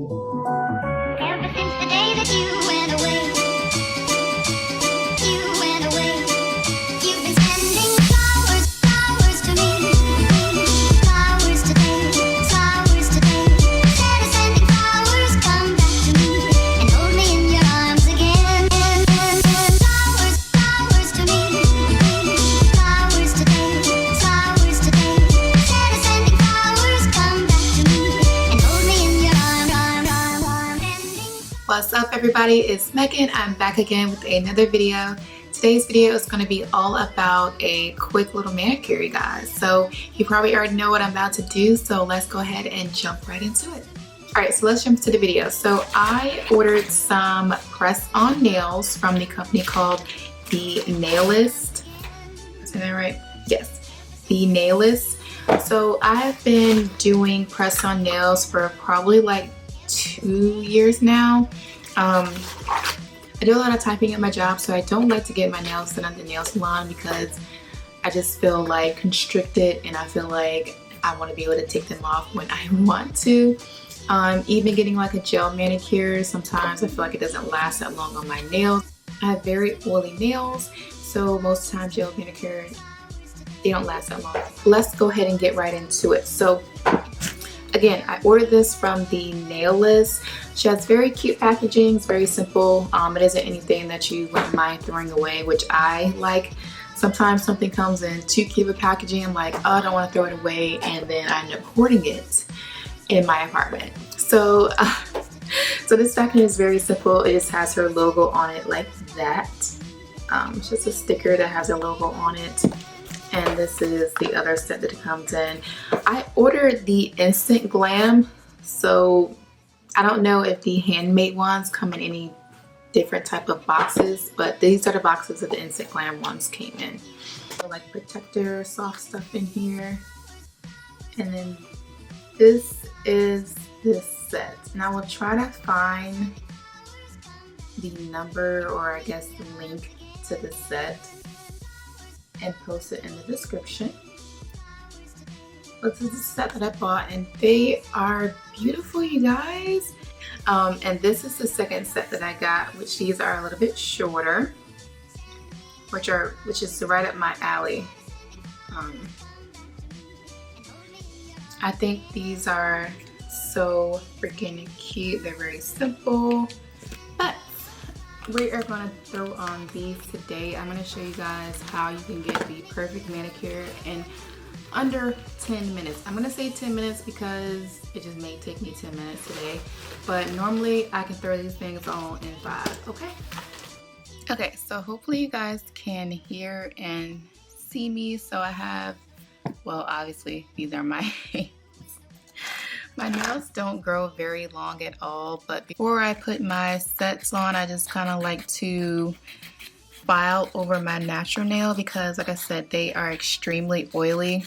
Ever since the day that you went away, you've been sending flowers, flowers to me, flowers today, flowers today. Instead of sending flowers, come back to me and hold me in your arms again. Flowers, flowers to me, flowers today, flowers today. Instead of sending flowers, come back to me and hold me in your arms. What's up, everybody? It's Megan. I'm back again with another video. Today's video is going to be all about a quick little manicure, you guys. So you probably already know what I'm about to do, so let's go ahead and jump right into it. Alright, so let's jump to the video. So I ordered some press-on nails from the company called The Nailist. Is that right? Yes, The Nailist. So I've been doing press-on nails for probably like 2 years now. I do a lot of typing at my job, so I don't like to get my nails done at the nail salon because I just feel like constricted, and I feel like I want to be able to take them off when I want to. Even getting like a gel manicure, sometimes I feel like it doesn't last that long on my nails. I have very oily nails, so most of the time gel manicure, they don't last that long. Let's go ahead and get right into it. So again, I ordered this from The Nailist. She has very cute packaging. It's very simple. It isn't anything that you wouldn't mind throwing away, which I like. Sometimes something comes in too cute of packaging. I'm like, oh, I don't want to throw it away, and then I end up hoarding it in my apartment. So, so this packaging is very simple. It just has her logo on it like that. It's just a sticker that has her logo on it. And this is the other set that it comes in. I ordered the Instant Glam, so I don't know if the handmade ones come in any different type of boxes, but these are the boxes that the Instant Glam ones came in. So like protector, soft stuff in here. And then this is this set. And I will try to find the number, or I guess the link to the set, and post it in the description. But this is the set that I bought, and they are beautiful, you guys. And this is the second set that I got, which these are a little bit shorter, which is right up my alley. I think these are so freaking cute. They're very simple, but we are going to throw on these today. I'm going to show you guys how you can get the perfect manicure in under 10 minutes. I'm going to say 10 minutes because it just may take me 10 minutes today, but normally I can throw these things on in 5, okay? Okay, so hopefully you guys can hear and see me. So I have, well, obviously these are my my nails don't grow very long at all, but before I put my sets on, I just kind of like to file over my natural nail because, like I said, they are extremely oily.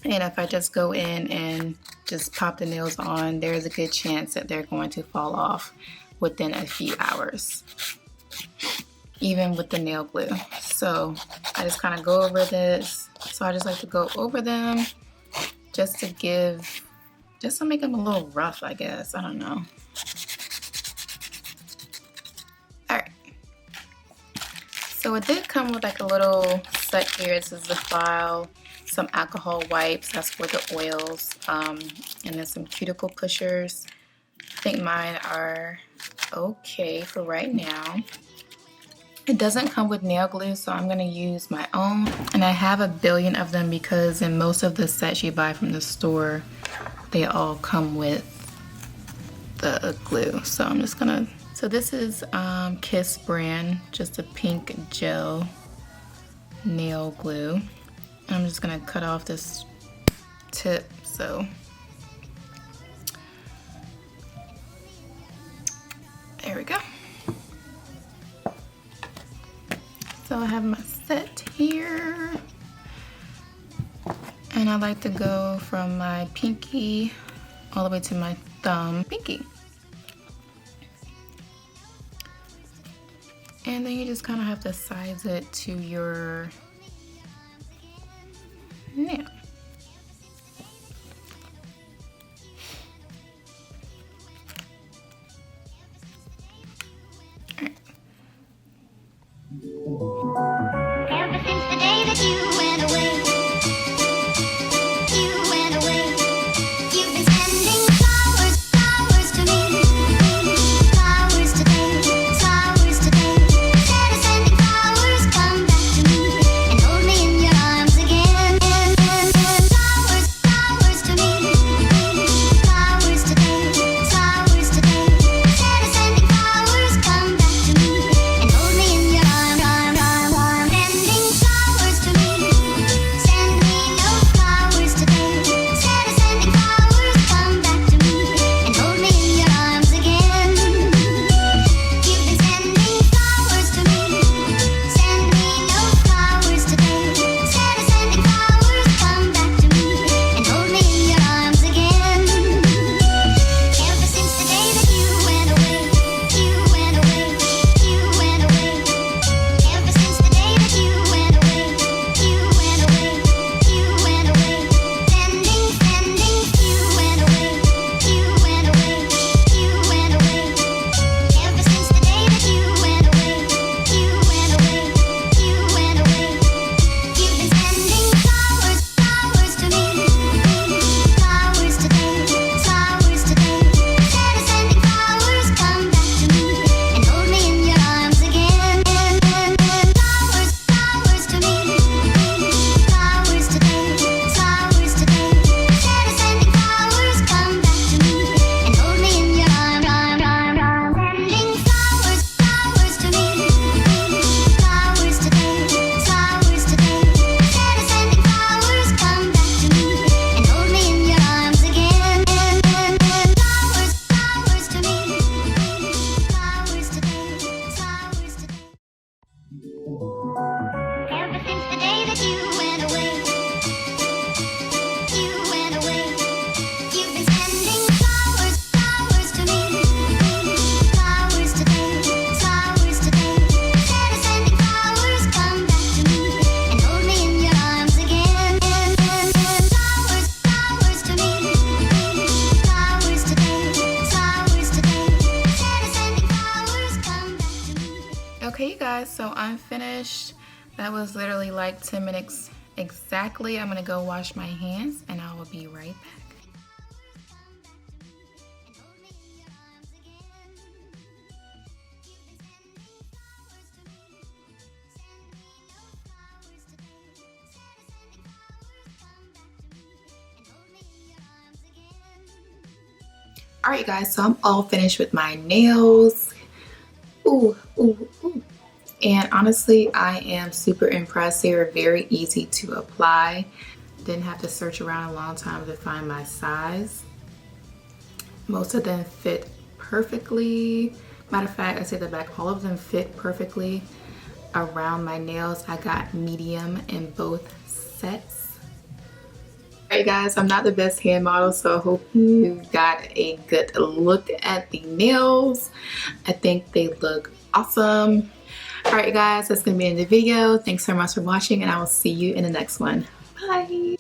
And if I just go in and just pop the nails on, there's a good chance that they're going to fall off within a few hours, even with the nail glue. So I just kind of go over this. So I just like to go over them just to make them a little rough, I guess. I don't know. Alright. So it did come with like a little set here. This is the file, some alcohol wipes, that's for the oils, and then some cuticle pushers. I think mine are okay for right now. It doesn't come with nail glue, so I'm going to use my own. And I have a billion of them because in most of the sets you buy from the store, they all come with the glue. So I'm just gonna, so this is Kiss brand, just a pink gel nail glue. I'm just gonna cut off this tip, so there we go. So I have my set here, and I like to go from my pinky all the way to my thumb, pinky. And then you just kind of have to size it to your nail. Okay, you guys, so I'm finished. That was literally like 10 minutes exactly. I'm gonna go wash my hands and I will be right back. All right, guys, so I'm all finished with my nails. Ooh, ooh, ooh. And honestly, I am super impressed. They are very easy to apply. Didn't have to search around a long time to find my size. Most of them fit perfectly. Matter of fact, I say the back, all of them fit perfectly around my nails. I got medium in both sets. Alright guys, I'm not the best hand model, so I hope you got a good look at the nails. I think they look awesome. Alright guys, that's going to be the end of the video. Thanks so much for watching and I will see you in the next one. Bye!